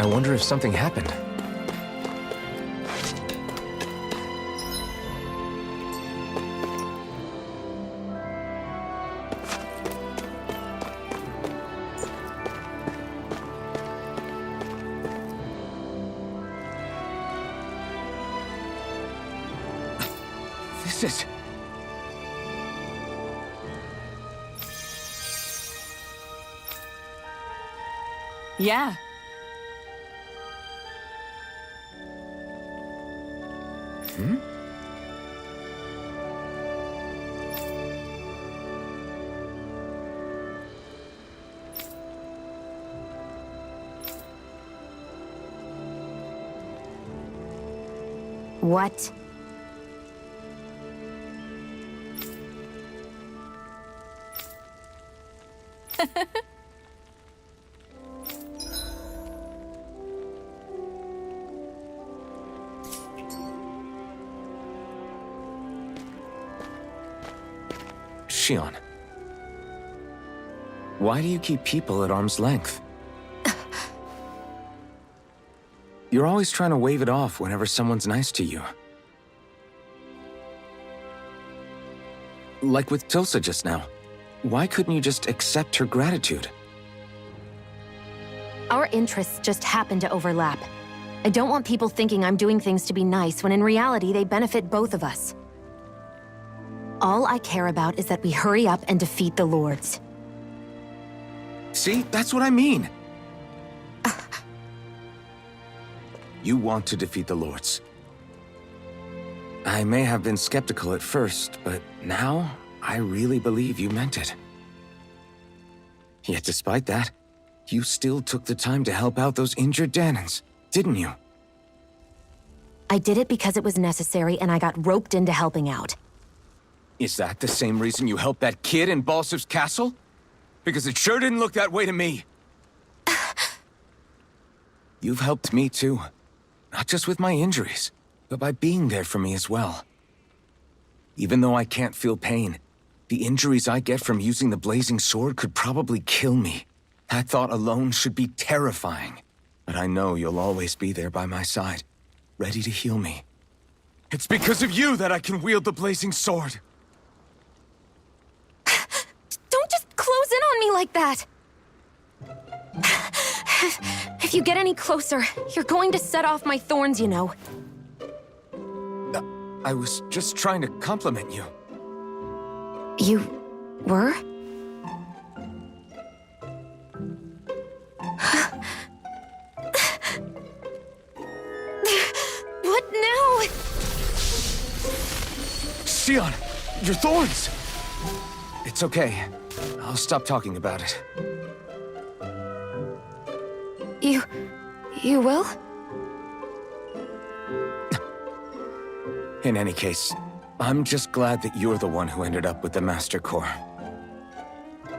I wonder if something happened. This is... Yeah. Hmm? What? Shion. Why do you keep people at arm's length? You're always trying to wave it off whenever someone's nice to you. Like with Tilsa just now. Why couldn't you just accept her gratitude? Our interests just happen to overlap. I don't want people thinking I'm doing things to be nice when in reality they benefit both of us. All I care about is that we hurry up and defeat the Lords. See, that's what I mean. You want to defeat the Lords. I may have been skeptical at first, but now I really believe you meant it. Yet despite that, you still took the time to help out those injured Danans, didn't you? I did it because it was necessary and I got roped into helping out. Is that the same reason you helped that kid in Balsif's castle? Because it sure didn't look that way to me. You've helped me too. Not just with my injuries, but by being there for me as well. Even though I can't feel pain, the injuries I get from using the blazing sword could probably kill me. That thought alone should be terrifying. But I know you'll always be there by my side, ready to heal me. It's because of you that I can wield the blazing sword. Don't just close in on me like that! If you get any closer, you're going to set off my thorns, you know. I was just trying to compliment you. You were? What now? Shion, your thorns! It's okay. I'll stop talking about it. You will? In any case, I'm just glad that you're the one who ended up with the Master Core.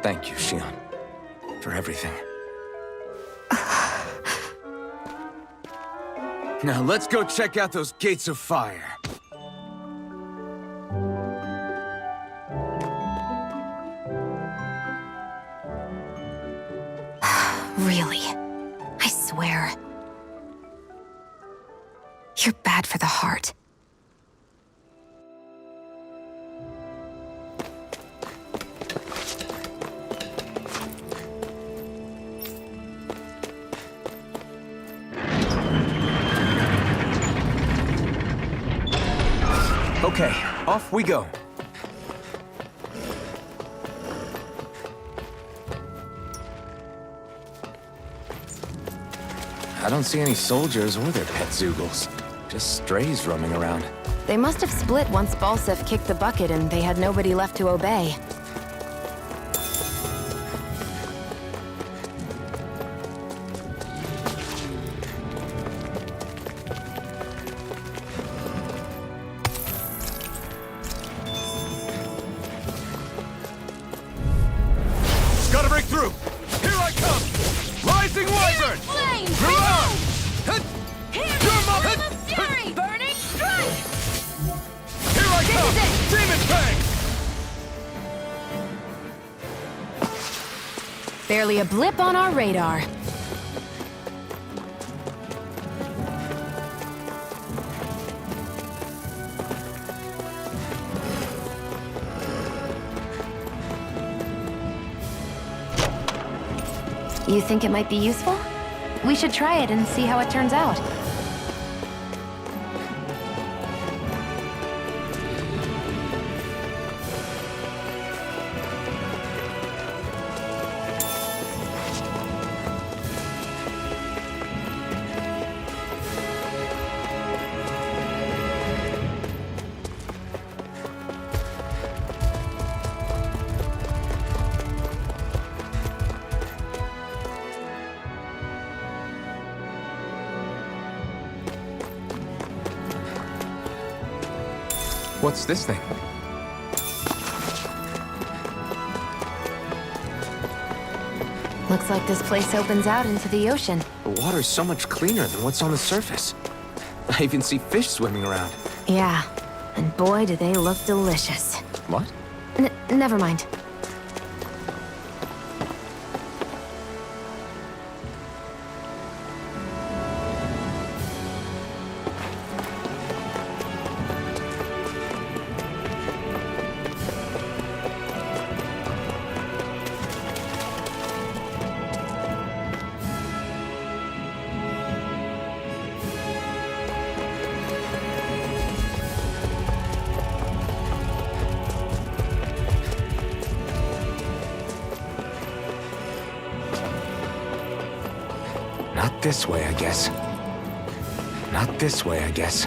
Thank you, Shion, for everything. Now let's go check out those gates of fire. Really? I swear. You're bad for the heart. Okay, off we go. I don't see any soldiers or their pet Zoogles. Just strays roaming around. They must have split once Balsif kicked the bucket and they had nobody left to obey. Gotta break through! Here I come! Rising Wyvern! Flame! Around! Here, Flame of Fury! Burning Strike! Here I come! Demon Fang! Barely a blip on our radar. You think it might be useful? We should try it and see how it turns out. What's this thing? Looks like this place opens out into the ocean. The water's so much cleaner than what's on the surface. I even see fish swimming around. Yeah, and boy do they look delicious. What? Never mind. Not this way, I guess. Not this way, I guess.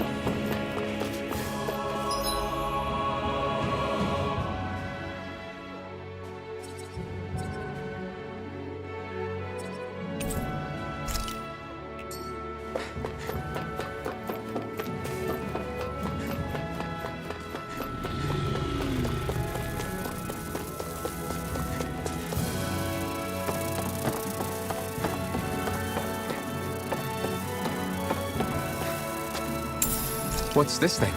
What's this thing?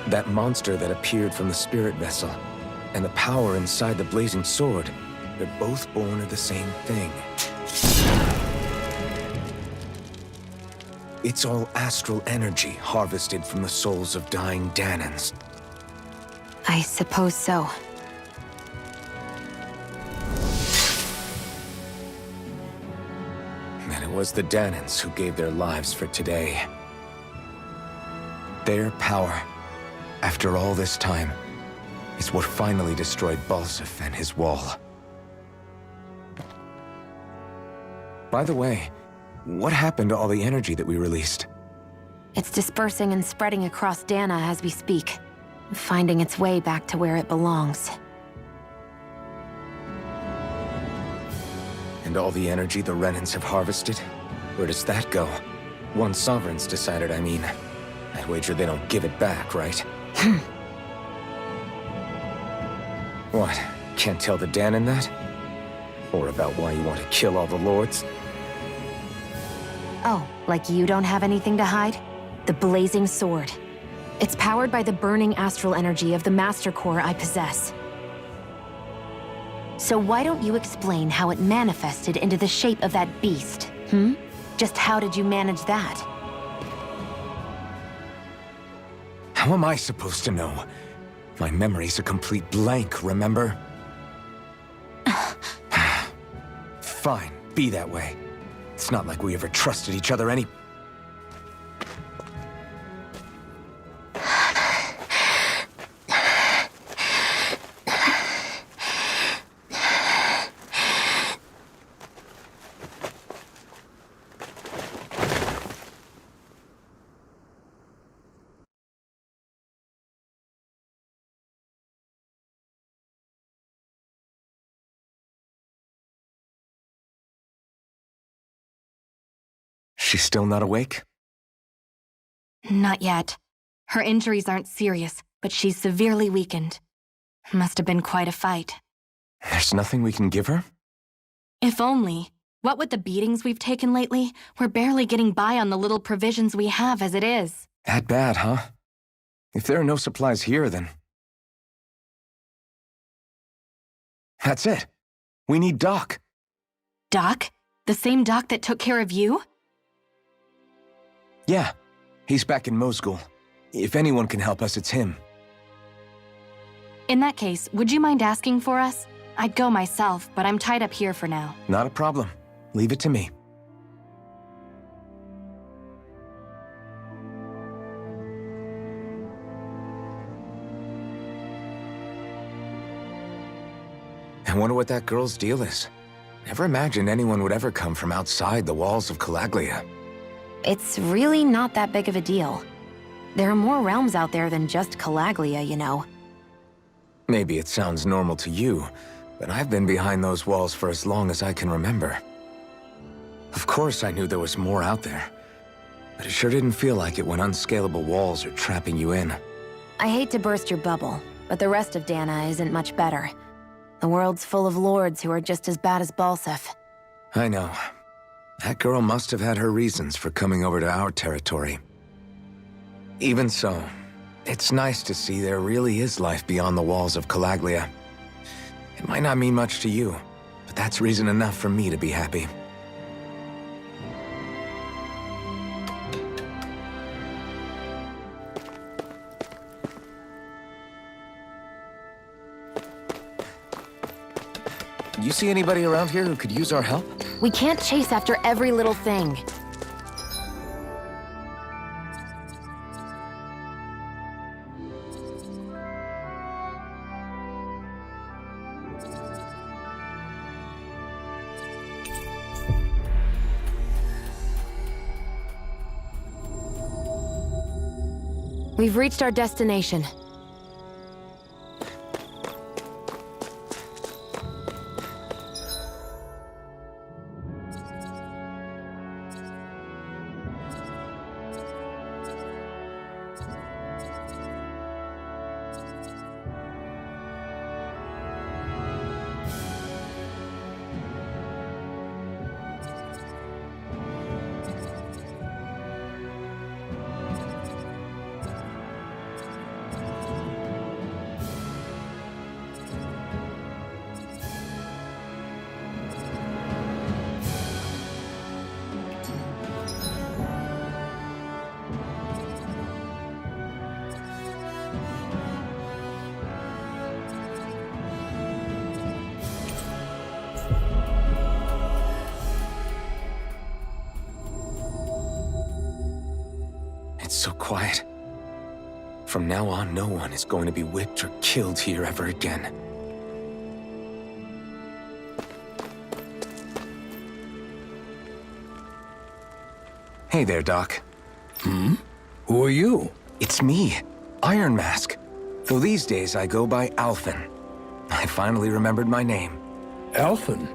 That monster that appeared from the spirit vessel, and the power inside the blazing sword, they're both born of the same thing. It's all astral energy harvested from the souls of dying Danans. I suppose so. And it was the Danans who gave their lives for today. Their power, after all this time, is what finally destroyed Balsif and his wall. By the way, what happened to all the energy that we released? It's dispersing and spreading across Dana as we speak, finding its way back to where it belongs. And all the energy the Renans have harvested? Where does that go? Once Sovereign's decided, I mean. I'd wager they don't give it back, right? What? Can't tell the Danan that? Or about why you want to kill all the lords? Oh, like you don't have anything to hide? The Blazing Sword. It's powered by the burning astral energy of the Master Core I possess. So why don't you explain how it manifested into the shape of that beast, Just how did you manage that? How am I supposed to know? My memory's a complete blank, remember? Fine, be that way. It's not like we ever trusted each other any... She's still not awake? Not yet. Her injuries aren't serious, but she's severely weakened. Must have been quite a fight. There's nothing we can give her? If only. What with the beatings we've taken lately, we're barely getting by on the little provisions we have as it is. That bad, huh? If there are no supplies here, then... That's it. We need Doc. Doc? The same Doc that took care of you? Yeah, he's back in Mosgul. If anyone can help us, it's him. In that case, would you mind asking for us? I'd go myself, but I'm tied up here for now. Not a problem. Leave it to me. I wonder what that girl's deal is. Never imagined anyone would ever come from outside the walls of Calaglia. It's really not that big of a deal. There are more realms out there than just Calaglia, you know. Maybe it sounds normal to you, but I've been behind those walls for as long as I can remember. Of course I knew there was more out there, but it sure didn't feel like it when unscalable walls are trapping you in. I hate to burst your bubble, but the rest of Dana isn't much better. The world's full of lords who are just as bad as Balsif. I know. That girl must have had her reasons for coming over to our territory. Even so, it's nice to see there really is life beyond the walls of Calaglia. It might not mean much to you, but that's reason enough for me to be happy. You see anybody around here who could use our help? We can't chase after every little thing. We've reached our destination. It's so quiet. From now on, no one is going to be whipped or killed here ever again. Hey there, Doc. Who are you? It's me, Iron Mask. Though these days I go by Alphen. I finally remembered my name. Alphen?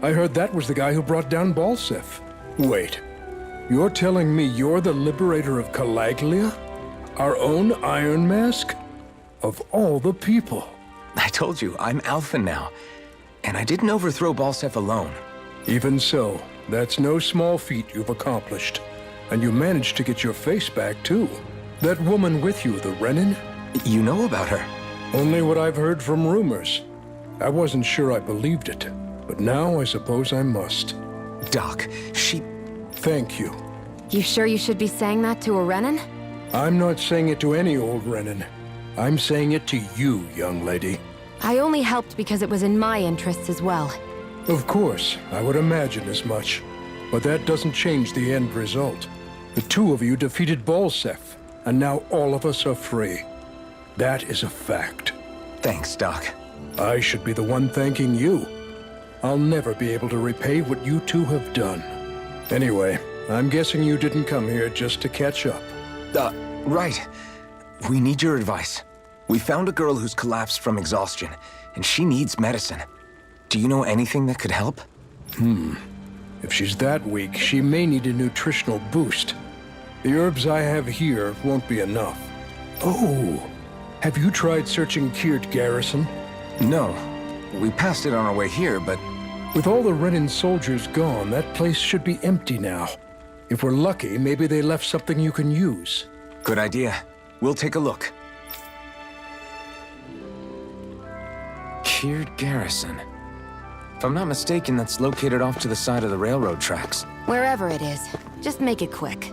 I heard that was the guy who brought down Balseph. Wait, you're telling me you're the liberator of Calaglia? Our own Iron Mask? Of all the people. I told you, I'm Alphen now. And I didn't overthrow Balseph alone. Even so, that's no small feat you've accomplished. And you managed to get your face back, too. That woman with you, the Rinne? You know about her? Only what I've heard from rumors. I wasn't sure I believed it, but now I suppose I must. Doc, she... Thank you. You sure you should be saying that to a Renin? I'm not saying it to any old Renin. I'm saying it to you, young lady. I only helped because it was in my interests as well. Of course, I would imagine as much. But that doesn't change the end result. The two of you defeated Balseph, and now all of us are free. That is a fact. Thanks, Doc. I should be the one thanking you. I'll never be able to repay what you two have done. Anyway, I'm guessing you didn't come here just to catch up. Right. We need your advice. We found a girl who's collapsed from exhaustion, and she needs medicine. Do you know anything that could help? If she's that weak, she may need a nutritional boost. The herbs I have here won't be enough. Oh, have you tried searching Kirt Garrison? No. We passed it on our way here, but... With all the Renin soldiers gone, that place should be empty now. If we're lucky, maybe they left something you can use. Good idea. We'll take a look. Kirt Garrison. If I'm not mistaken, that's located off to the side of the railroad tracks. Wherever it is, just make it quick.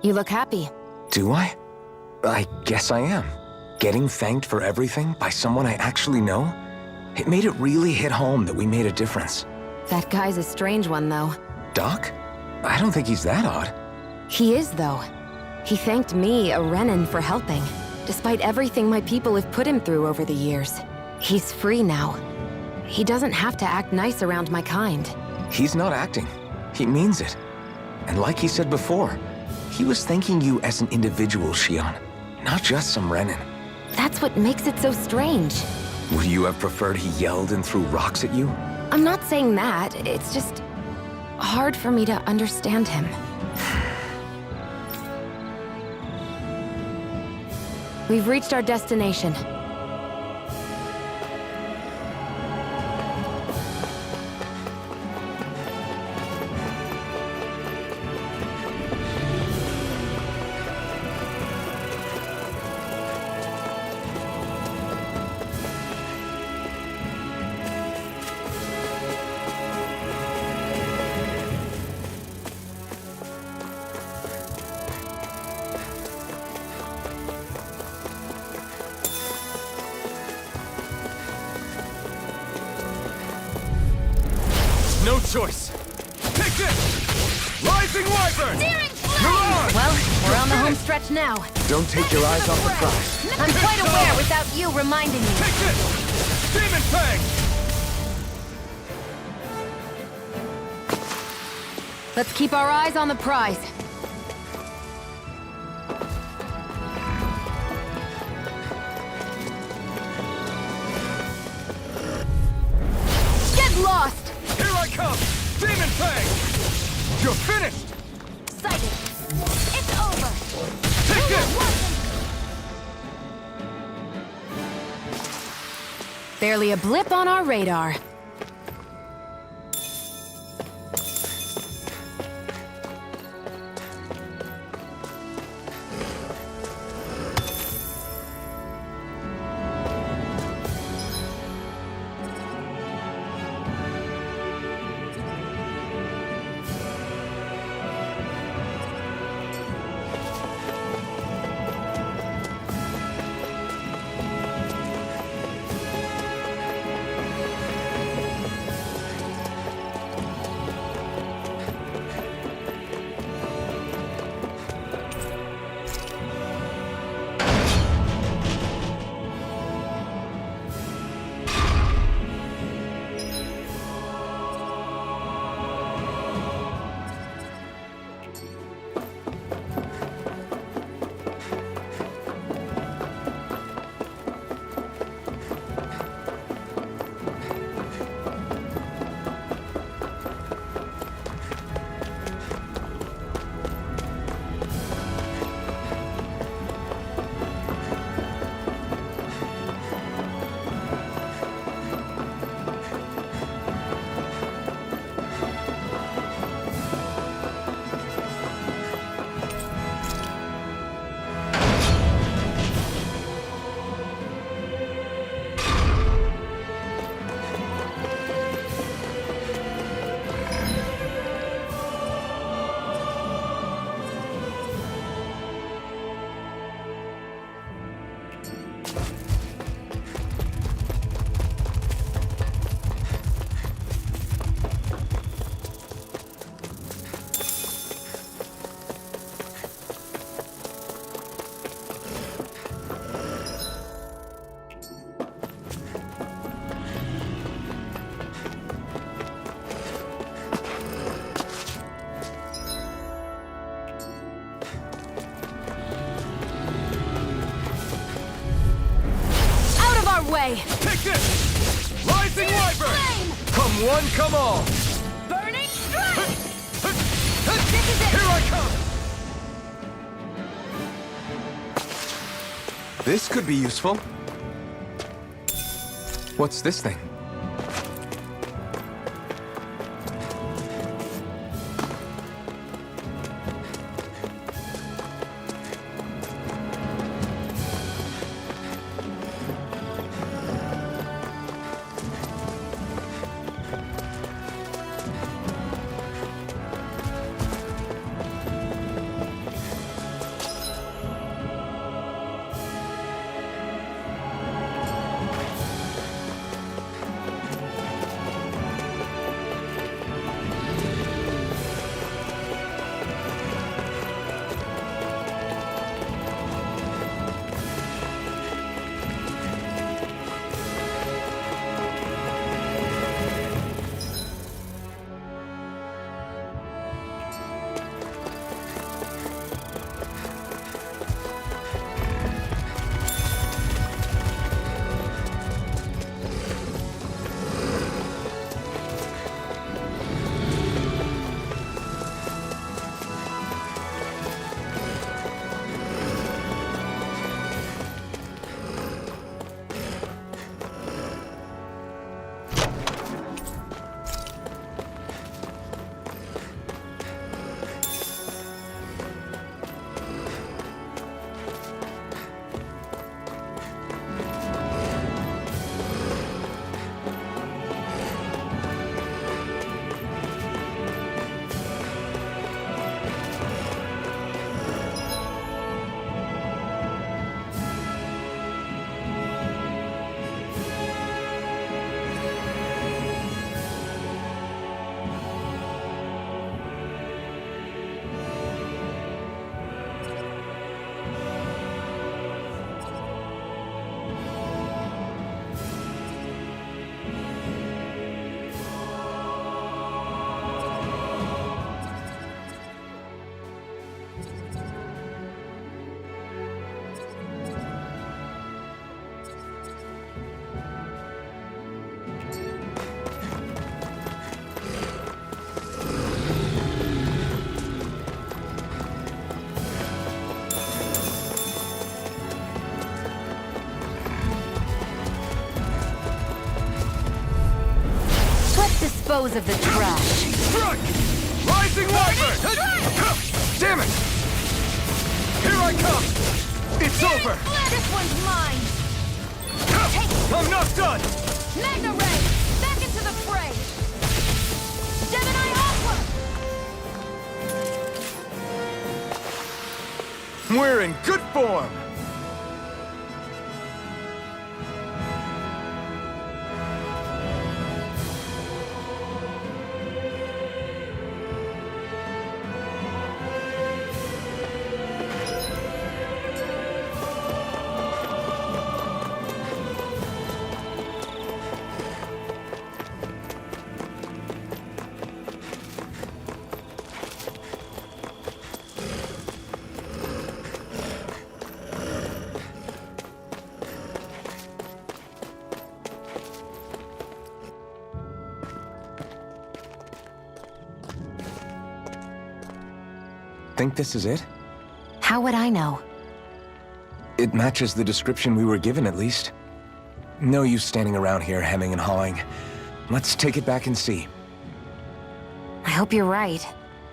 You look happy. Do I? I guess I am. Getting thanked for everything by someone I actually know? It made it really hit home that we made a difference. That guy's a strange one, though. Doc? I don't think he's that odd. He is, though. He thanked me, a Renin, for helping, despite everything my people have put him through over the years. He's free now. He doesn't have to act nice around my kind. He's not acting. He means it. And like he said before, he was thanking you as an individual, Xion, not just some Renin. That's what makes it so strange. Would you have preferred he yelled and threw rocks at you? I'm not saying that. It's just hard for me to understand him. We've reached our destination. No choice. Take this! Rising Wyvern! You're on! Well, we're on the home stretch now. Don't take your eyes off the prize. I'm quite aware without you reminding me. Take this! Demon Fang! Let's keep our eyes on the prize. Get lost! Here I come! Demon Fang! You're finished! Sighted. It's over. Take this! Barely a blip on our radar. way! Take this! Rising Wyvern! Flame! Come one, come all! Burning strike! This is it! Here I come! This could be useful. What's this thing? Dispose of the trash. Strike! Rising Wyvern! Damn it! Here I come! It's over! This one's mine! I'm not done! Magna Ray! Back into the fray! Gemini Aqua! We're in good form! Think this is it? How would I know? It matches the description we were given, at least. No use standing around here hemming and hawing. Let's take it back and see. I hope you're right.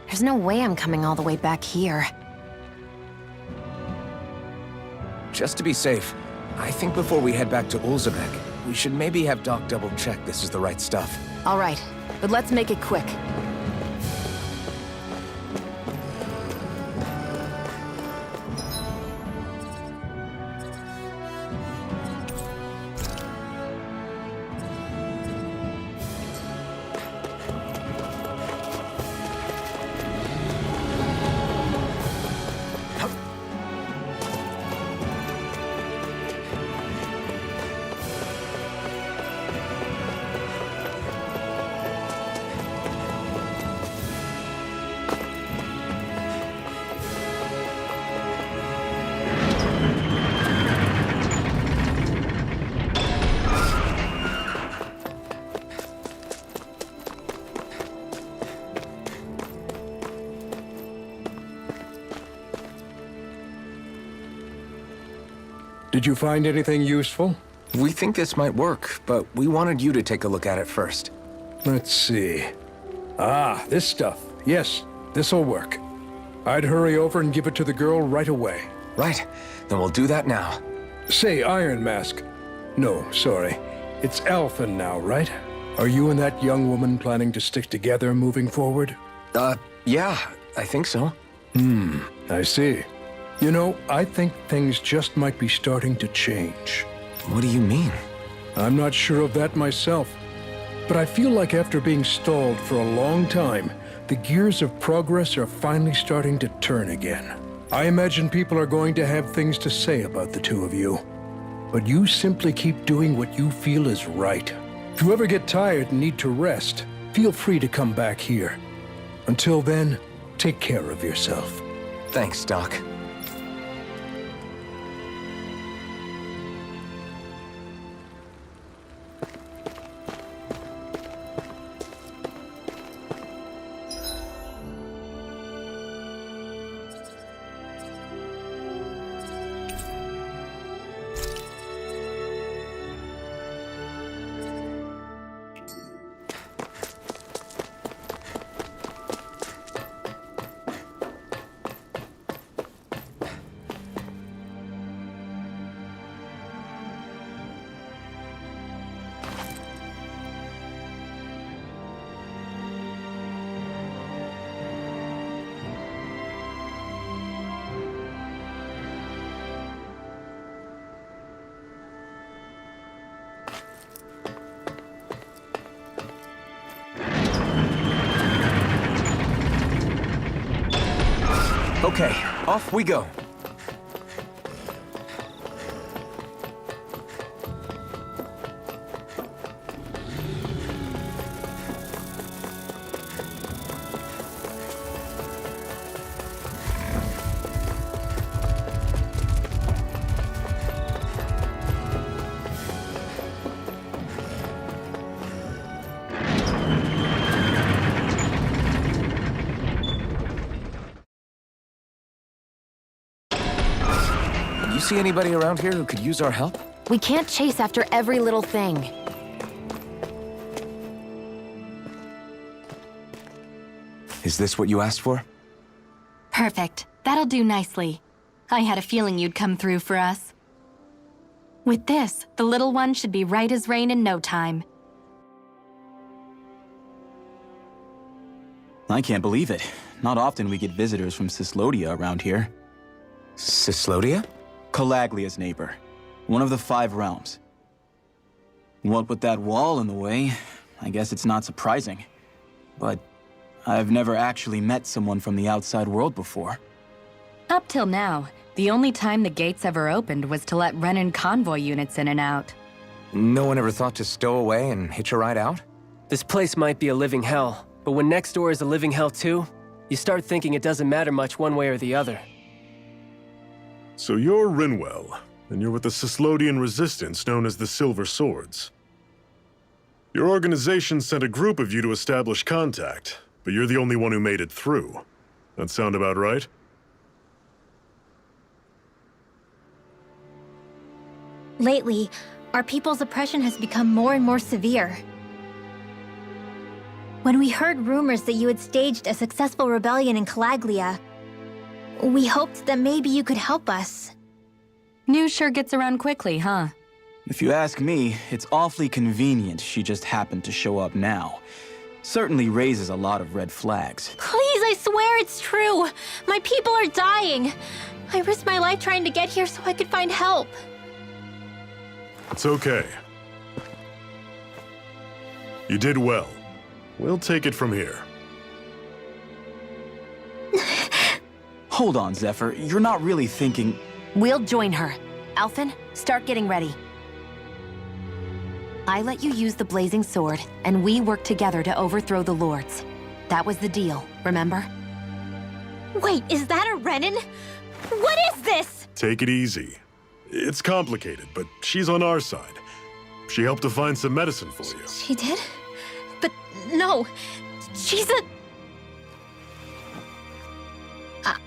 There's no way I'm coming all the way back here. Just to be safe, I think before we head back to Ulzebek, we should maybe have Doc double-check this is the right stuff. All right, but let's make it quick. Did you find anything useful? We think this might work, but we wanted you to take a look at it first. Let's see. Ah, this stuff. Yes, this'll work. I'd hurry over and give it to the girl right away. Right, then we'll do that now. Say, Iron Mask. No, sorry. It's Alphen now, right? Are you and that young woman planning to stick together moving forward? Yeah, I think so. I see. You know, I think things just might be starting to change. What do you mean? I'm not sure of that myself, but I feel like after being stalled for a long time, the gears of progress are finally starting to turn again. I imagine people are going to have things to say about the two of you, but you simply keep doing what you feel is right. If you ever get tired and need to rest, feel free to come back here. Until then, take care of yourself. Thanks, Doc. Okay, off we go. You see anybody around here who could use our help? We can't chase after every little thing. Is this what you asked for? Perfect. That'll do nicely. I had a feeling you'd come through for us. With this, the little one should be right as rain in no time. I can't believe it. Not often we get visitors from Cyslodia around here. Cyslodia? Calaglia's neighbor. One of the 5 realms. What with that wall in the way, I guess it's not surprising. But I've never actually met someone from the outside world before. Up till now, the only time the gates ever opened was to let Rinne convoy units in and out. No one ever thought to stow away and hitch a ride out? This place might be a living hell, but when next door is a living hell too, you start thinking it doesn't matter much one way or the other. So you're Rinwell, and you're with the Cyslodian resistance known as the Silver Swords. Your organization sent a group of you to establish contact, but you're the only one who made it through. That sound about right? Lately, our people's oppression has become more and more severe. When we heard rumors that you had staged a successful rebellion in Calaglia, we hoped that maybe you could help us. News sure gets around quickly, huh? If you ask me, it's awfully convenient she just happened to show up now. Certainly raises a lot of red flags. Please, I swear it's true! My people are dying! I risked my life trying to get here so I could find help. It's okay. You did well. We'll take it from here. Hold on, Zephyr. You're not really thinking... We'll join her. Alphen, start getting ready. I let you use the blazing sword, and we worked together to overthrow the lords. That was the deal, remember? Wait, is that a Rinne? What is this? Take it easy. It's complicated, but she's on our side. She helped to find some medicine for you. She did? But no, she's a...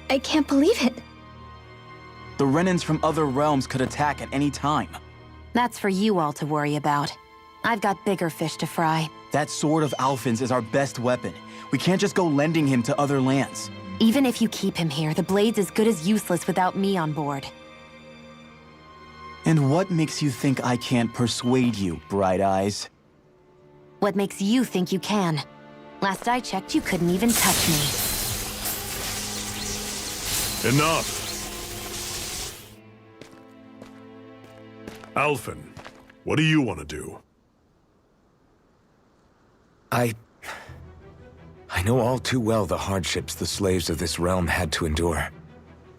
I can't believe it. The Renans from other realms could attack at any time. That's for you all to worry about. I've got bigger fish to fry. That sword of Alphen's is our best weapon. We can't just go lending him to other lands. Even if you keep him here, the blade's as good as useless without me on board. And what makes you think I can't persuade you, Bright Eyes? What makes you think you can? Last I checked, you couldn't even touch me. Enough! Alphen, what do you want to do? I know all too well the hardships the slaves of this realm had to endure.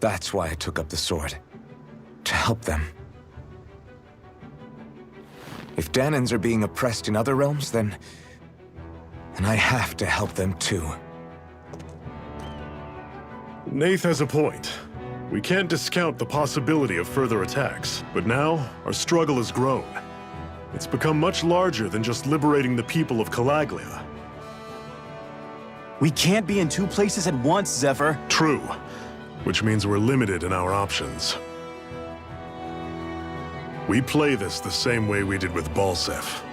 That's why I took up the sword. To help them. If Danans are being oppressed in other realms, then I have to help them too. Nath has a point. We can't discount the possibility of further attacks, but now our struggle has grown. It's become much larger than just liberating the people of Calaglia. We can't be in two places at once, Zephyr. True, which means we're limited in our options. We play this the same way we did with Balseph.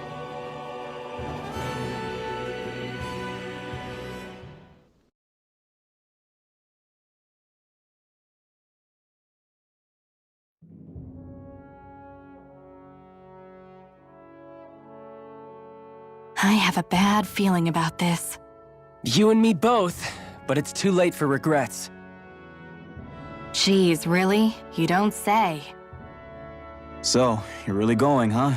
I have a bad feeling about this. You and me both, but it's too late for regrets. Geez, really? You don't say. So, you're really going, huh?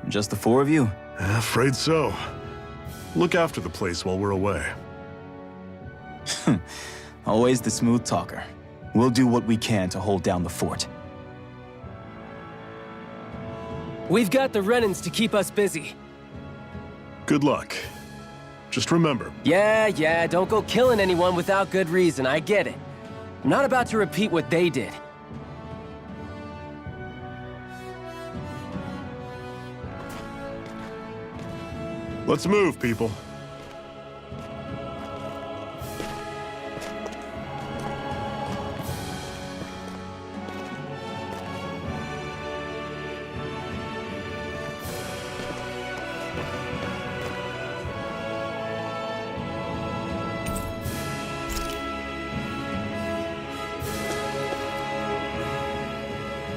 Just the four of you? Afraid so. Look after the place while we're away. Always the smooth talker. We'll do what we can to hold down the fort. We've got the Renans to keep us busy. Good luck. Just remember. Yeah, don't go killing anyone without good reason, I get it. I'm not about to repeat what they did. Let's move, people.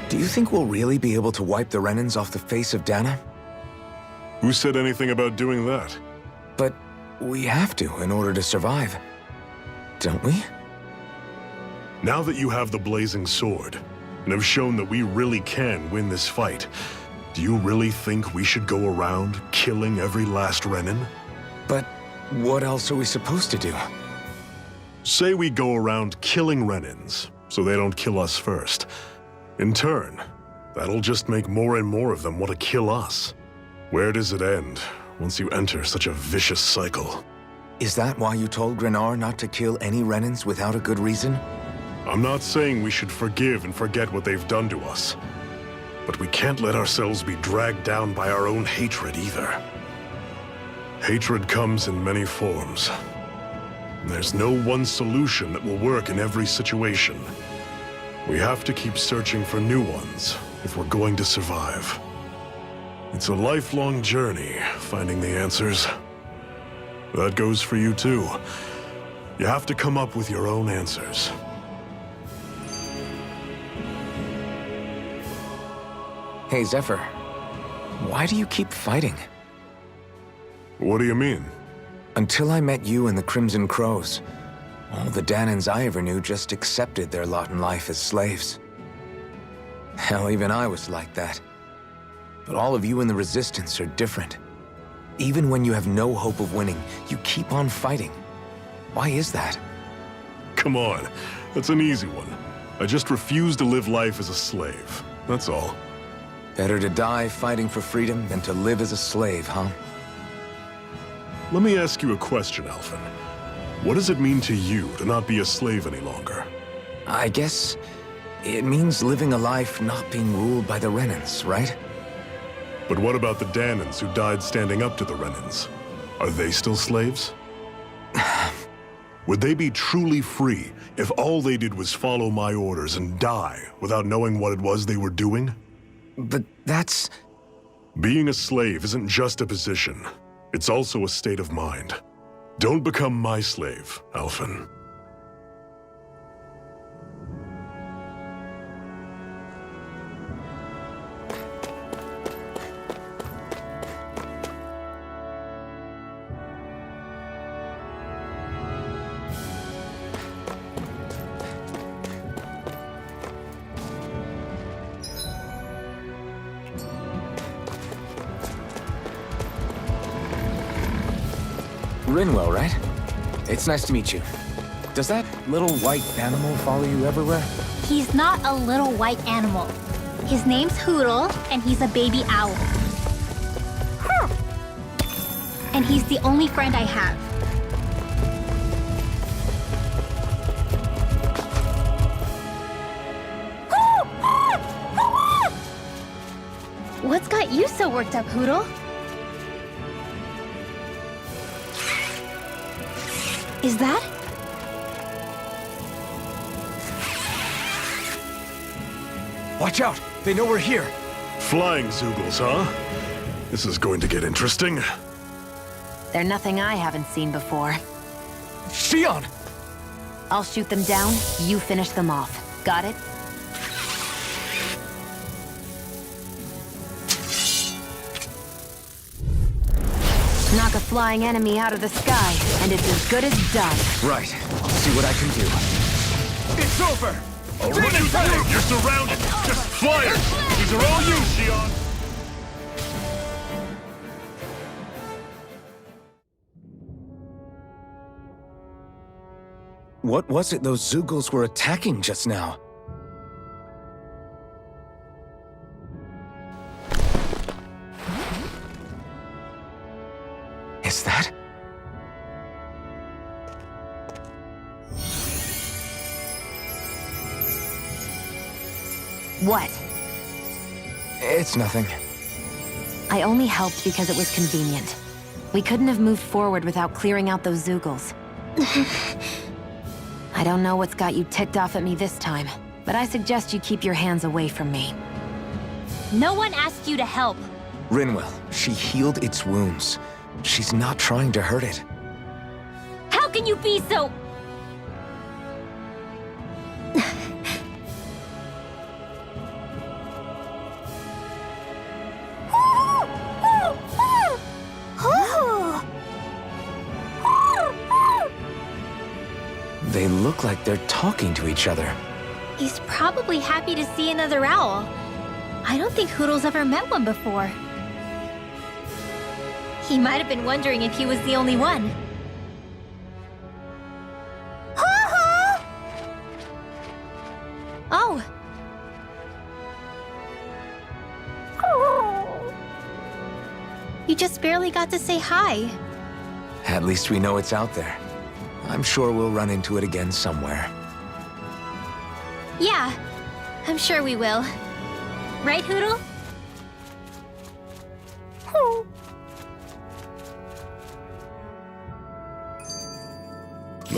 Do you think we'll really be able to wipe the Renans off the face of Dana? Who said anything about doing that? But we have to in order to survive. Don't we? Now that you have the blazing sword, and have shown that we really can win this fight, do you really think we should go around killing every last Renan? But what else are we supposed to do? Say we go around killing Renans, so they don't kill us first. In turn, that'll just make more and more of them want to kill us. Where does it end, once you enter such a vicious cycle? Is that why you told Grenar not to kill any Renans without a good reason? I'm not saying we should forgive and forget what they've done to us. But we can't let ourselves be dragged down by our own hatred either. Hatred comes in many forms. There's no one solution that will work in every situation. We have to keep searching for new ones if we're going to survive. It's a lifelong journey, finding the answers. That goes for you too. You have to come up with your own answers. Hey, Zephyr. Why do you keep fighting? What do you mean? Until I met you and the Crimson Crows, all the Danans I ever knew just accepted their lot in life as slaves. Hell, even I was like that. But all of you in the Resistance are different. Even when you have no hope of winning, you keep on fighting. Why is that? Come on, that's an easy one. I just refuse to live life as a slave, that's all. Better to die fighting for freedom than to live as a slave, huh? Let me ask you a question, Alphen. What does it mean to you to not be a slave any longer? I guess it means living a life not being ruled by the Renans, right? But what about the Danans who died standing up to the Renans? Are they still slaves? Would they be truly free if all they did was follow my orders and die without knowing what it was they were doing? But that's... Being a slave isn't just a position. It's also a state of mind. Don't become my slave, Alphen. Rinwell, right? It's nice to meet you. Does that little white animal follow you everywhere? He's not a little white animal. His name's Hoodle, and he's a baby owl. And he's the only friend I have. What's got you so worked up, Hoodle? Is that? Watch out! They know we're here! Flying Zoogles, huh? This is going to get interesting. They're nothing I haven't seen before. Shion! I'll shoot them down, you finish them off. Got it? Knock a flying enemy out of the sky, and it's as good as done. Right. I'll see what I can do. It's over! You're surrounded! Just flyers! These are all you, Shion! What was it those Zoogles were attacking just now? Is that? What? It's nothing. I only helped because it was convenient. We couldn't have moved forward without clearing out those Zoogles. I don't know what's got you ticked off at me this time, but I suggest you keep your hands away from me. No one asked you to help. Rinwell, she healed its wounds. She's not trying to hurt it. How can you be so... They look like they're talking to each other. He's probably happy to see another owl. I don't think Hoodle's ever met one before. He might have been wondering if he was the only one. Oh. You just barely got to say hi. At least we know it's out there. I'm sure we'll run into it again somewhere. Yeah, I'm sure we will. Right, Hoodle?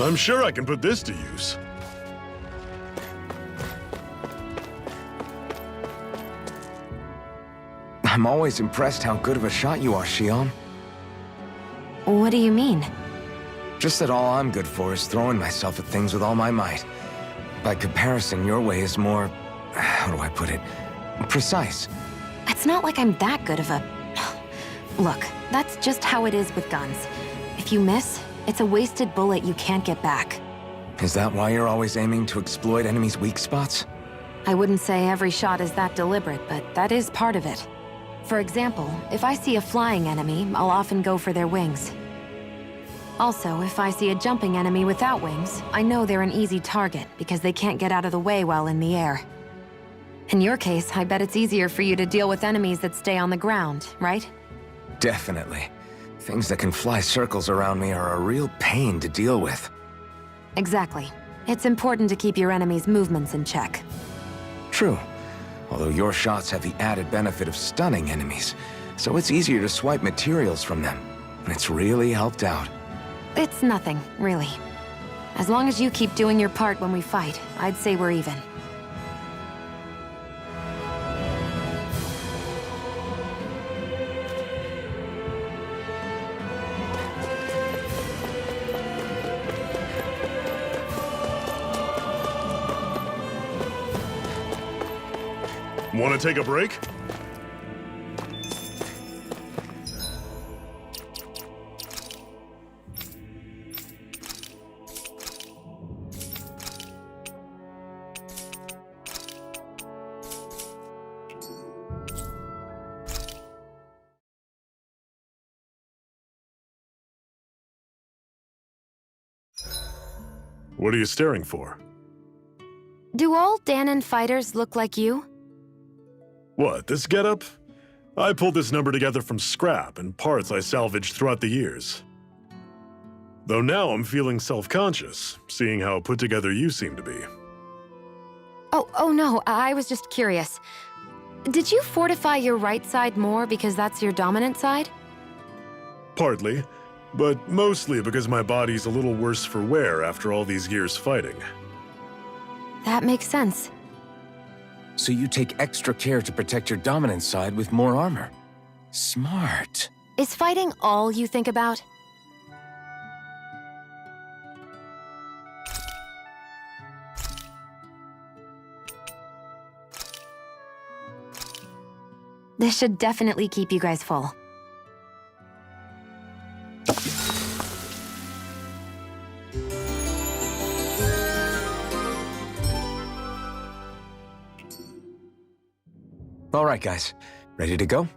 I'm sure I can put this to use. I'm always impressed how good of a shot you are, Shion. What do you mean? Just that all I'm good for is throwing myself at things with all my might. By comparison, your way is more... how do I put it? Precise. It's not like I'm that good of a... Look, that's just how it is with guns. If you miss, it's a wasted bullet you can't get back. Is that why you're always aiming to exploit enemies' weak spots? I wouldn't say every shot is that deliberate, but that is part of it. For example, if I see a flying enemy, I'll often go for their wings. Also, if I see a jumping enemy without wings, I know they're an easy target because they can't get out of the way while in the air. In your case, I bet it's easier for you to deal with enemies that stay on the ground, right? Definitely. Things that can fly circles around me are a real pain to deal with. Exactly. It's important to keep your enemy's movements in check. True. Although your shots have the added benefit of stunning enemies, so it's easier to swipe materials from them. It's really helped out. It's nothing, really. As long as you keep doing your part when we fight, I'd say we're even. Want to take a break? What are you staring for? Do all Dahnan fighters look like you? What, this getup? I pulled this number together from scrap and parts I salvaged throughout the years. Though now I'm feeling self-conscious, seeing how put together you seem to be. Oh no, I was just curious. Did you fortify your right side more because that's your dominant side? Partly, but mostly because my body's a little worse for wear after all these years fighting. That makes sense. So you take extra care to protect your dominant side with more armor. Smart. Is fighting all you think about? This should definitely keep you guys full. All right, guys. Ready to go?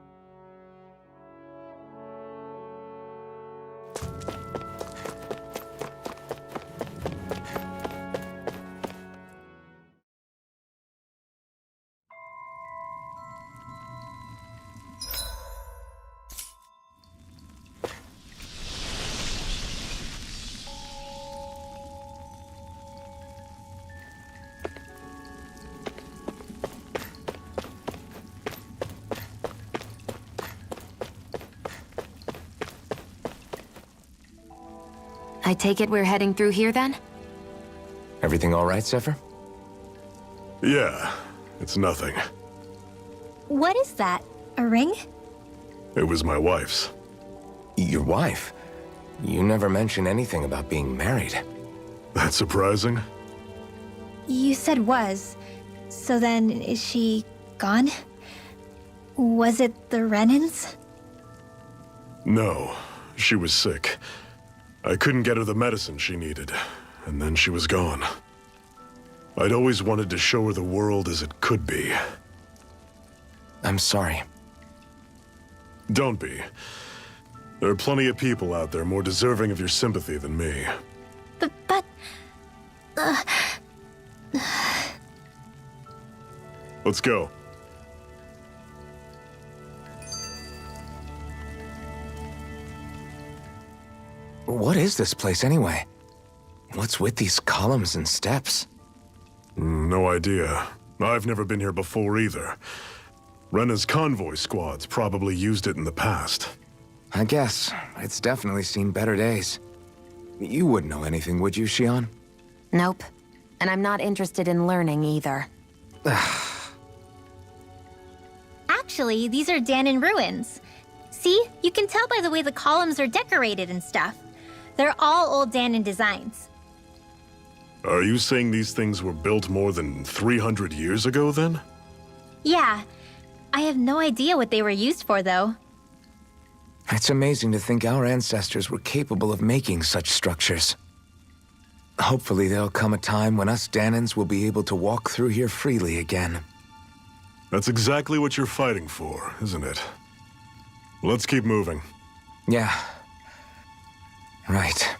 I take it we're heading through here then? Everything all right, Zephyr? Yeah, it's nothing. What is that? A ring? It was my wife's. Your wife? You never mentioned anything about being married. That's surprising? You said was. So then, is she gone? Was it the Rennans? No, she was sick. I couldn't get her the medicine she needed, and then she was gone. I'd always wanted to show her the world as it could be. I'm sorry. Don't be. There are plenty of people out there more deserving of your sympathy than me. But... Let's go. What is this place anyway? What's with these columns and steps? No idea. I've never been here before either. Renna's convoy squads probably used it in the past. I guess. It's definitely seen better days. You wouldn't know anything, would you, Xion? Nope. And I'm not interested in learning either. Actually, these are Dahnan ruins. See? You can tell by the way the columns are decorated and stuff. They're all old Dahnan designs. Are you saying these things were built more than 300 years ago, then? Yeah. I have no idea what they were used for, though. It's amazing to think our ancestors were capable of making such structures. Hopefully there'll come a time when us Dahnans will be able to walk through here freely again. That's exactly what you're fighting for, isn't it? Let's keep moving. Yeah. Right.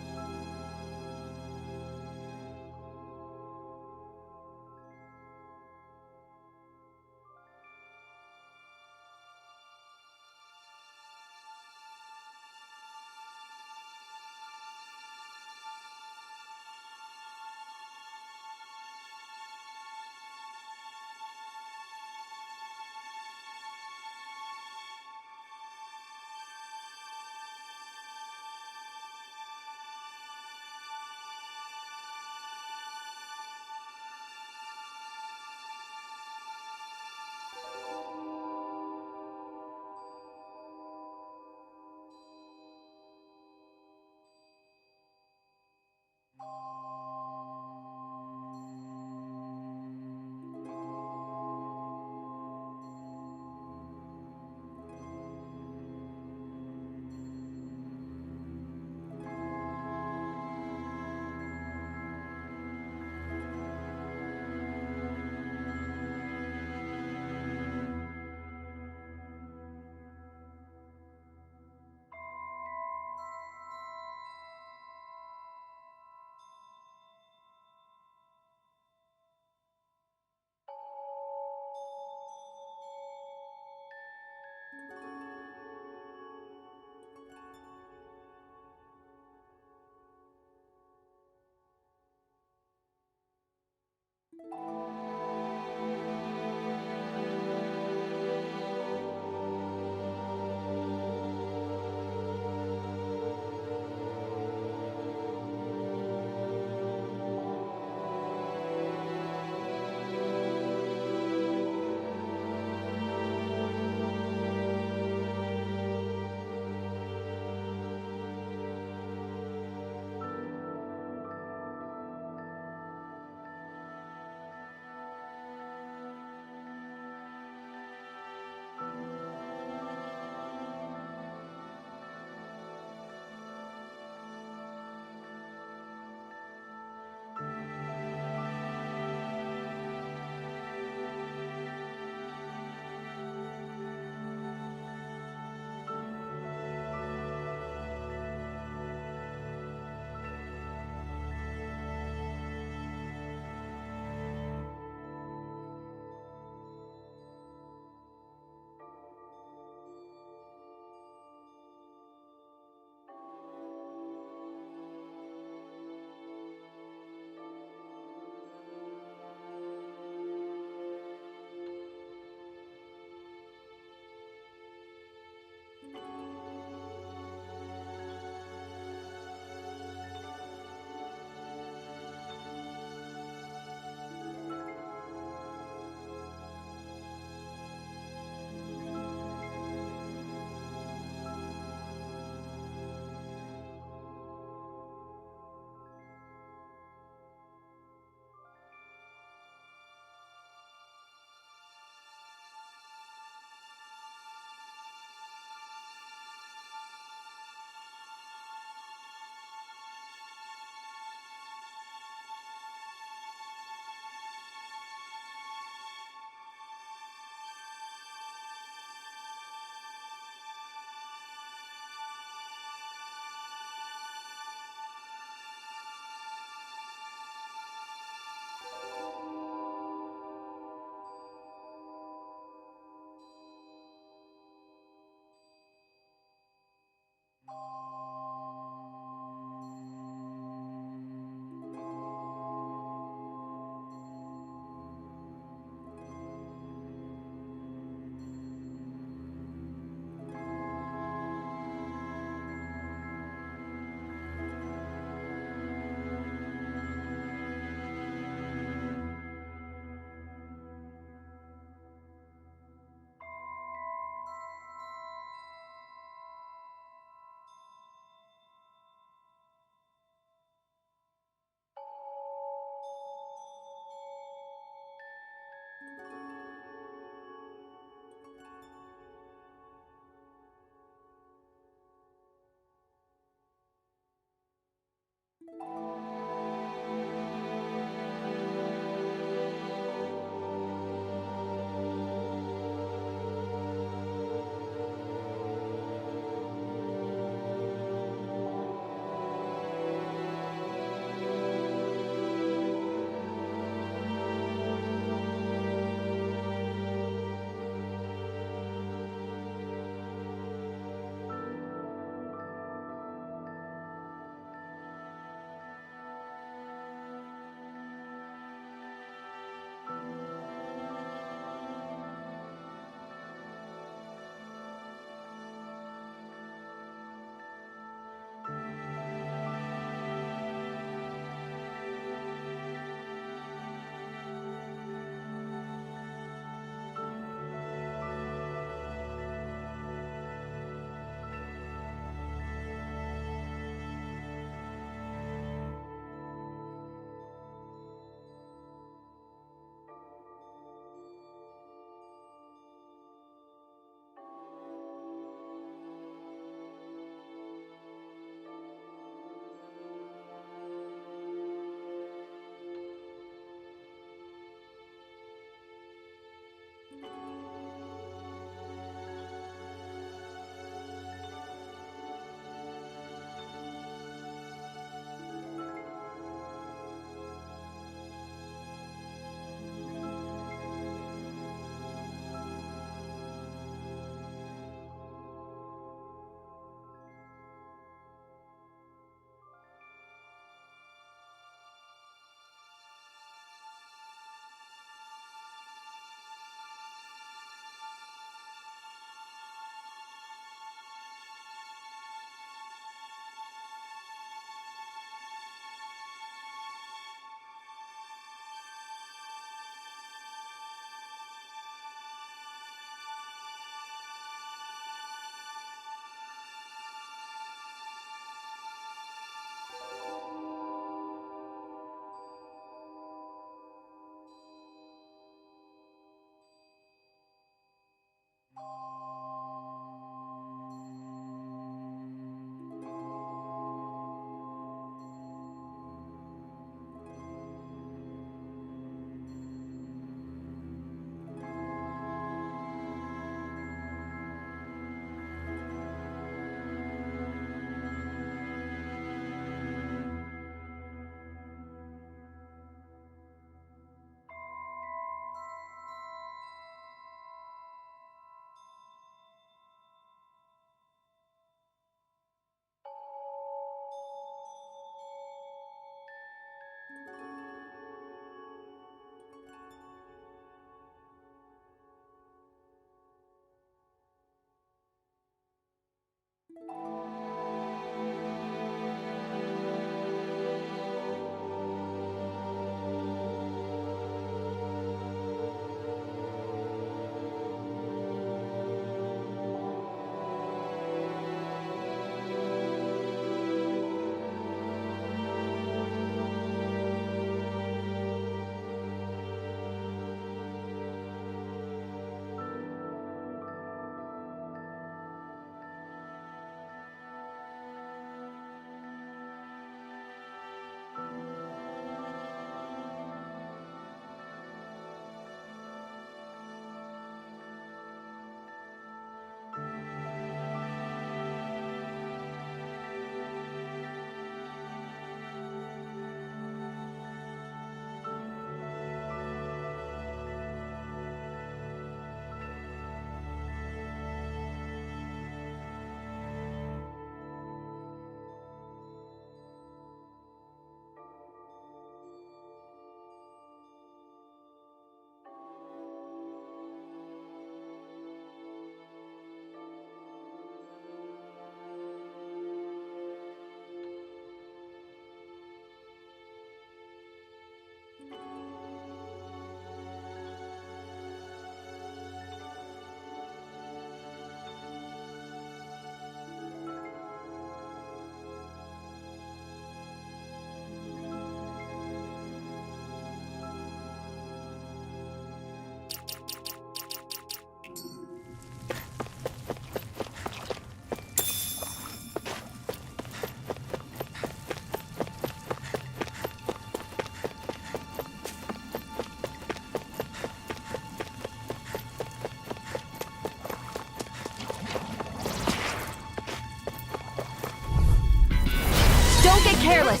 Don't get careless.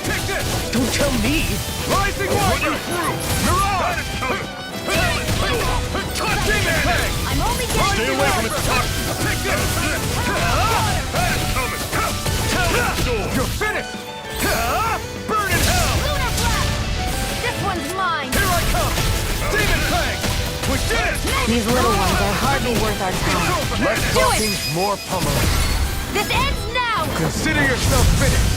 Take this! Don't tell me! Rising Warrior! Mirage! Demon Tank! I'm only getting Stay away from its toxins! Take this! You're finished! Burn in hell! Lunar Blast! This one's mine! Here I come! Demon Tank! We did it! These little ones are hardly worth our time. Let's Do it! things more pummeling. This ends now! Consider yourself finished!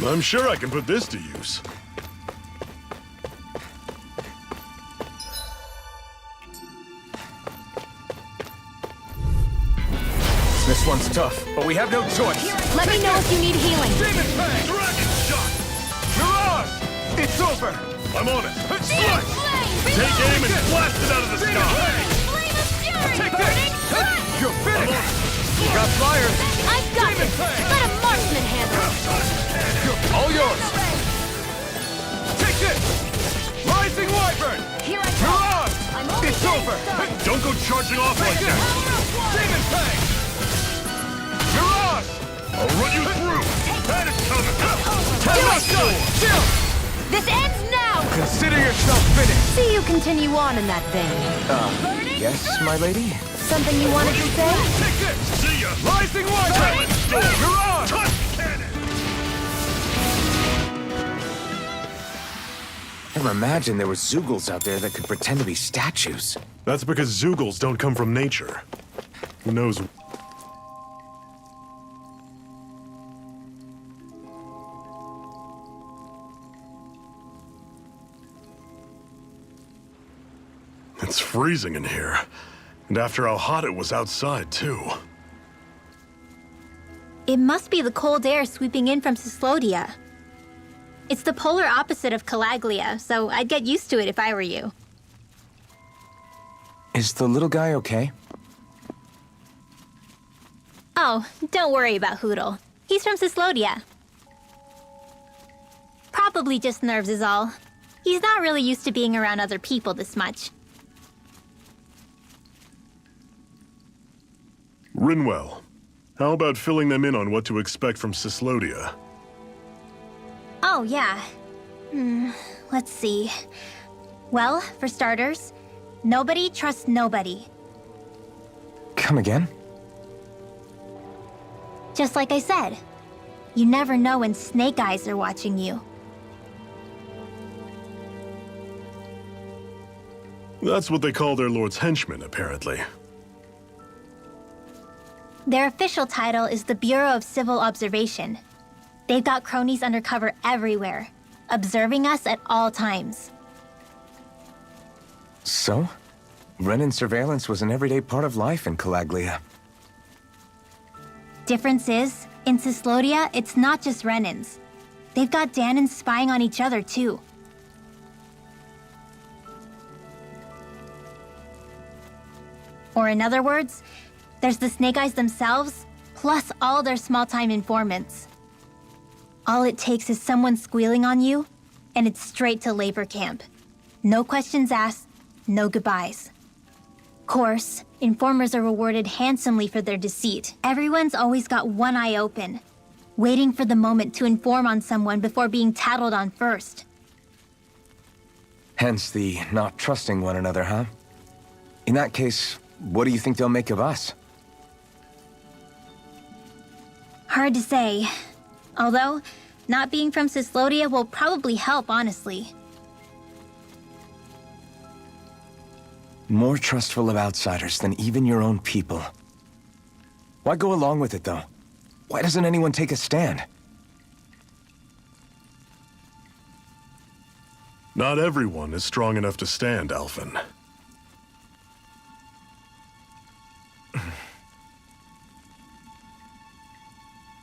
I'm sure I can put this to use. This one's tough, but we have no choice. Let me know if you need healing. Demon Tank! Dragon shot! Mirage! It's over! I'm on it. Flame! Take aim and blast it out of the sky. Flame of Fury! Take Burning this! Strike! You're finished! You got fire! I've got this! Let a marksman handle it! All yours! Take this! Rising Wyvern! Here I come! Mirage! I'm only It's getting over! started. Don't go charging off like Take that. this! Demon Tank! Mirage! I'll run you through. That is coming. Chill! This ends now! Consider yourself finished! See you continue on in that vein. Yes, my lady? Something you wanted to say? Take this! See ya. Rising Wyvern! Mirage! Touch cannon. Never imagined there were Zoogles out there that could pretend to be statues. That's because Zoogles don't come from nature. Who knows? It's freezing in here. And after how hot it was outside, too. It must be the cold air sweeping in from Cyslodia. It's the polar opposite of Calaglia, so I'd get used to it if I were you. Is the little guy okay? Oh, don't worry about Hoodle. He's from Cyslodia. Probably just nerves is all. He's not really used to being around other people this much. Rinwell, how about filling them in on what to expect from Cyslodia? Oh, yeah. Let's see. Well, for starters, nobody trusts nobody. Come again? Just like I said, you never know when snake eyes are watching you. That's what they call their lord's henchmen, apparently. Their official title is the Bureau of Civil Observation. They've got cronies undercover everywhere, observing us at all times. So? Rinne surveillance was an everyday part of life in Calaglia. Difference is, in Cyslodia, it's not just Renans. They've got Danans spying on each other, too. Or in other words, there's the Snake Eyes themselves, plus all their small-time informants. All it takes is someone squealing on you, and it's straight to labor camp. No questions asked, no goodbyes. Course, informers are rewarded handsomely for their deceit. Everyone's always got one eye open, waiting for the moment to inform on someone before being tattled on first. Hence the not trusting one another, huh? In that case, what do you think they'll make of us? Hard to say. Although, not being from Cyslodia will probably help, honestly. More trustful of outsiders than even your own people. Why go along with it, though? Why doesn't anyone take a stand? Not everyone is strong enough to stand, Alphen.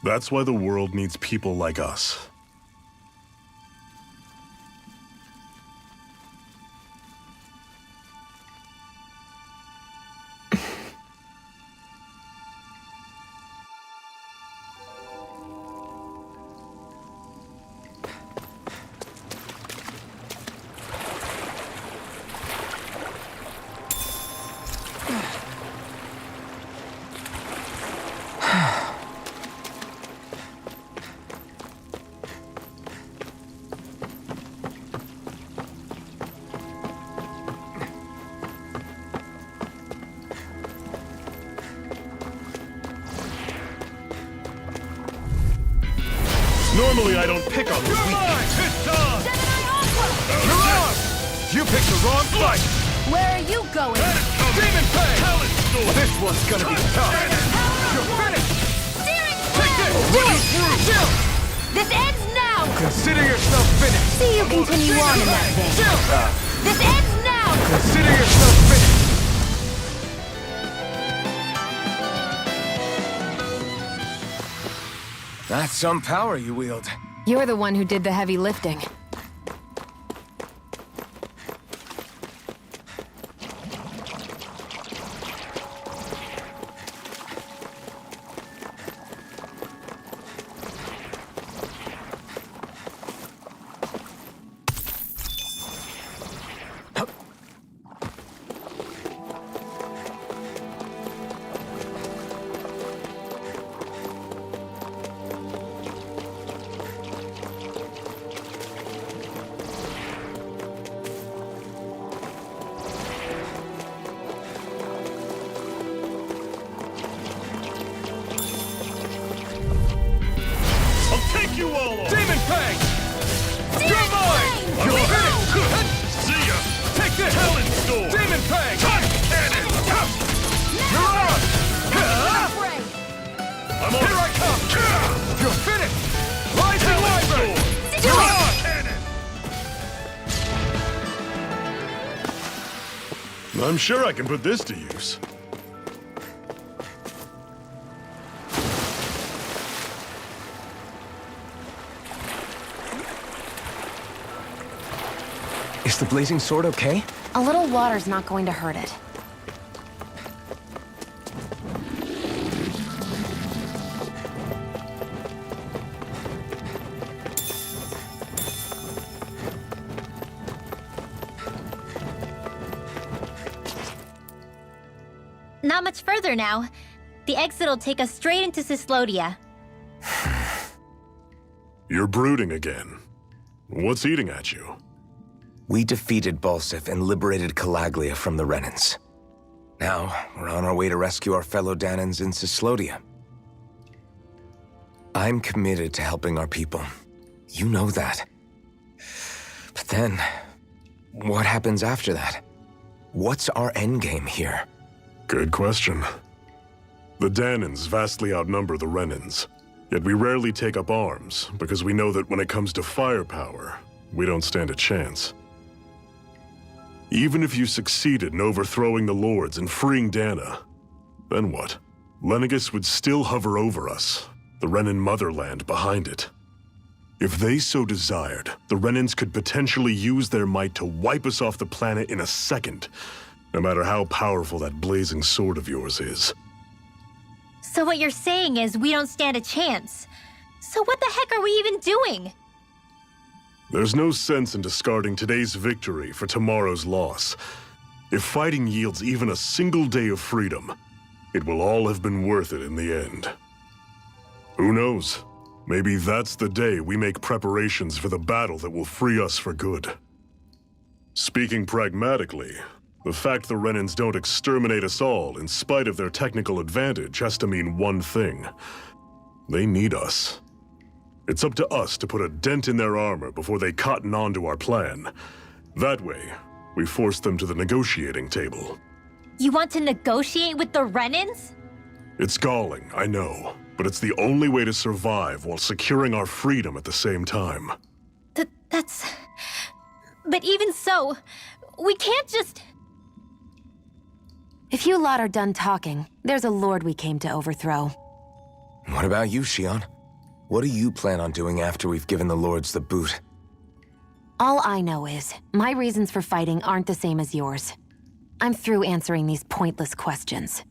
That's why the world needs people like us. Normally I don't pick on the weak. Gemini Aqua! You're on! You picked the wrong fight! Where are you going? Demon Fang! This one's gonna be tough! You're finished! Steering Take this! Run through! Chill! This ends now! Consider yourself finished! See you continue on in that vein. Chill! This ends now! Consider yourself finished! That's some power you wield. You're the one who did the heavy lifting. You all on! Demon Fang! You're mine! You're finished! See ya! Take this! Talent Storm! Demon Fang! Cannon! You're on! I'm on! Here I come! You're finished! Rising Wyvern! You're on! Cannon! I'm sure I can put this to use. Is the blazing sword okay? A little water's not going to hurt it. Not much further now. The exit'll take us straight into Cyslodia. You're brooding again. What's eating at you? We defeated Balsif and liberated Calaglia from the Renans. Now, we're on our way to rescue our fellow Danans in Cyslodia. I'm committed to helping our people. You know that. But then, what happens after that? What's our endgame here? Good question. The Danans vastly outnumber the Renans, yet we rarely take up arms because we know that when it comes to firepower, we don't stand a chance. Even if you succeeded in overthrowing the Lords and freeing Dana, then what? Lenegis would still hover over us, the Renan motherland behind it. If they so desired, the Renans could potentially use their might to wipe us off the planet in a second, no matter how powerful that blazing sword of yours is. So what you're saying is we don't stand a chance. So what the heck are we even doing? There's no sense in discarding today's victory for tomorrow's loss. If fighting yields even a single day of freedom, it will all have been worth it in the end. Who knows? Maybe that's the day we make preparations for the battle that will free us for good. Speaking pragmatically, the fact the Renans don't exterminate us all in spite of their technical advantage has to mean one thing. They need us. It's up to us to put a dent in their armor before they cotton on to our plan. That way, we force them to the negotiating table. You want to negotiate with the Renans? It's galling, I know, but it's the only way to survive while securing our freedom at the same time. That's... But even so, we can't just... If you lot are done talking, there's a lord we came to overthrow. What about you, Xion? What do you plan on doing after we've given the lords the boot? All I know is, my reasons for fighting aren't the same as yours. I'm through answering these pointless questions.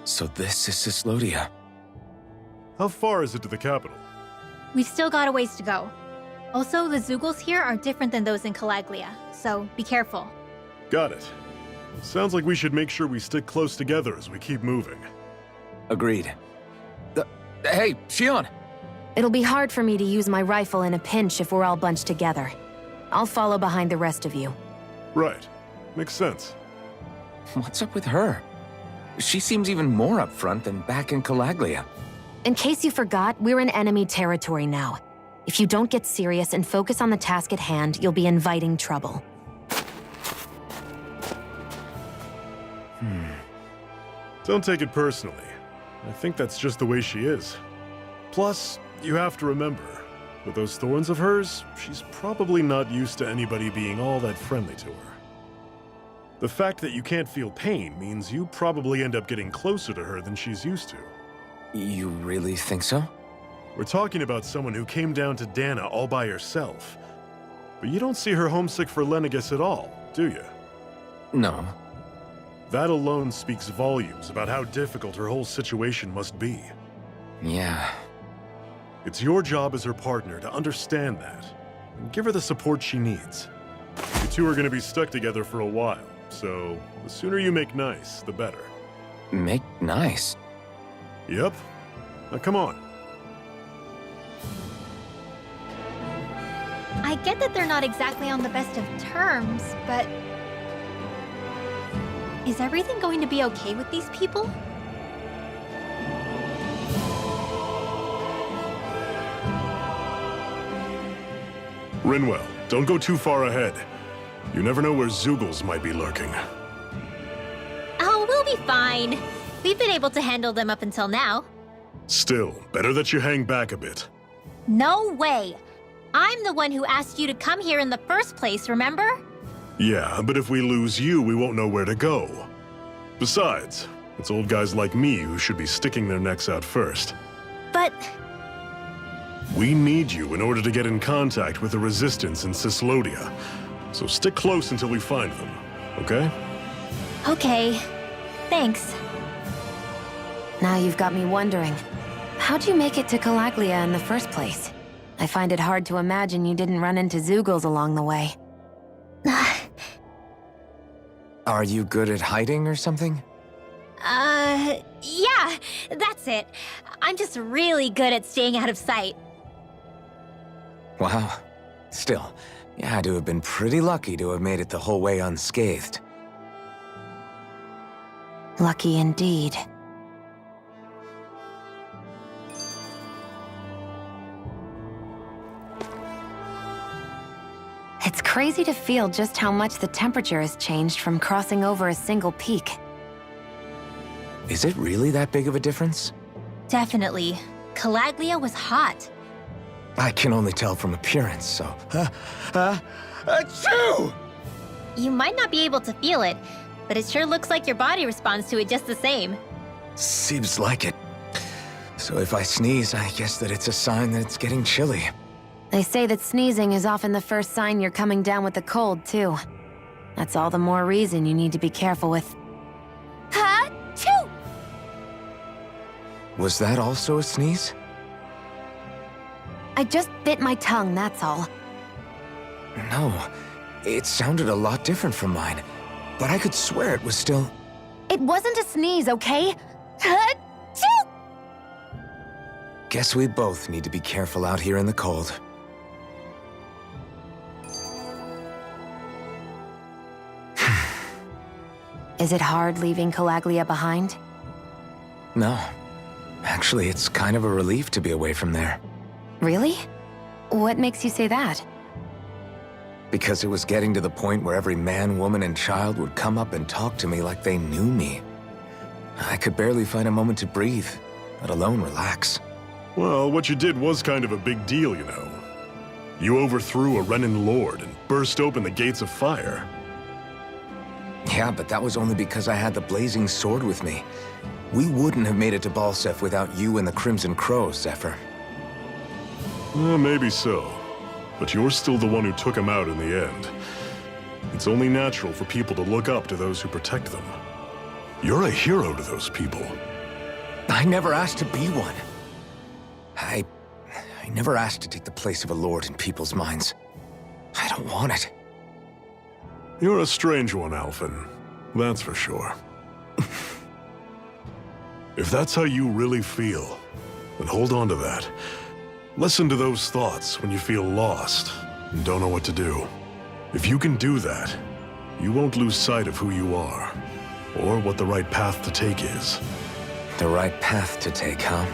So this is Cyslodia. How far is it to the capital? We've still got a ways to go. Also, the Zeugles here are different than those in Calaglia, so be careful. Got it. Sounds like we should make sure we stick close together as we keep moving. Agreed. Hey, Xion! It'll be hard for me to use my rifle in a pinch if we're all bunched together. I'll follow behind the rest of you. Right. Makes sense. What's up with her? She seems even more upfront than back in Calaglia. In case you forgot, we're in enemy territory now. If you don't get serious and focus on the task at hand, you'll be inviting trouble. Don't take it personally. I think that's just the way she is. Plus, you have to remember, with those thorns of hers, she's probably not used to anybody being all that friendly to her. The fact that you can't feel pain means you probably end up getting closer to her than she's used to. You really think so? We're talking about someone who came down to Dana all by herself. But you don't see her homesick for Lenegis at all, do you? No. That alone speaks volumes about how difficult her whole situation must be. Yeah. It's your job as her partner to understand that, and give her the support she needs. You two are going to be stuck together for a while, so the sooner you make nice, the better. Make nice? Yep. Now come on. I get that they're not exactly on the best of terms, but... Is everything going to be okay with these people? Rinwell, don't go too far ahead. You never know where Zeugles might be lurking. Oh, we'll be fine. We've been able to handle them up until now. Still, better that you hang back a bit. No way! I'm the one who asked you to come here in the first place, remember? Yeah, but if we lose you, we won't know where to go. Besides, it's old guys like me who should be sticking their necks out first. But... We need you in order to get in contact with the Resistance in Cyslodia. So stick close until we find them, okay? Okay. Thanks. Now you've got me wondering. How'd you make it to Calaglia in the first place? I find it hard to imagine you didn't run into Zeugles along the way. Are you good at hiding or something? Yeah, that's it. I'm just really good at staying out of sight. Wow. Still, you had to have been pretty lucky to have made it the whole way unscathed. Lucky indeed. It's crazy to feel just how much the temperature has changed from crossing over a single peak. Is it really that big of a difference? Definitely. Calaglia was hot. I can only tell from appearance, so... Achoo! You might not be able to feel it, but it sure looks like your body responds to it just the same. Seems like it. So if I sneeze, I guess that it's a sign that it's getting chilly. They say that sneezing is often the first sign you're coming down with the cold, too. That's all the more reason you need to be careful with. Ha-choo! Was that also a sneeze? I just bit my tongue, that's all. No, it sounded a lot different from mine. But I could swear it was still... It wasn't a sneeze, okay? Ha-choo! Guess we both need to be careful out here in the cold. Is it hard leaving Calaglia behind? No. Actually, it's kind of a relief to be away from there. Really? What makes you say that? Because it was getting to the point where every man, woman, and child would come up and talk to me like they knew me. I could barely find a moment to breathe, let alone relax. Well, what you did was kind of a big deal, you know. You overthrew a Renin lord and burst open the gates of fire. Yeah, but that was only because I had the blazing sword with me. We wouldn't have made it to Balseph without you and the Crimson Crows, Zephyr. Maybe so. But you're still the one who took him out in the end. It's only natural for people to look up to those who protect them. You're a hero to those people. I never asked to be one. I never asked to take the place of a lord in people's minds. I don't want it. You're a strange one, Alphen. That's for sure. If that's how you really feel, then hold on to that. Listen to those thoughts when you feel lost and don't know what to do. If you can do that, you won't lose sight of who you are, or what the right path to take is. The right path to take, huh?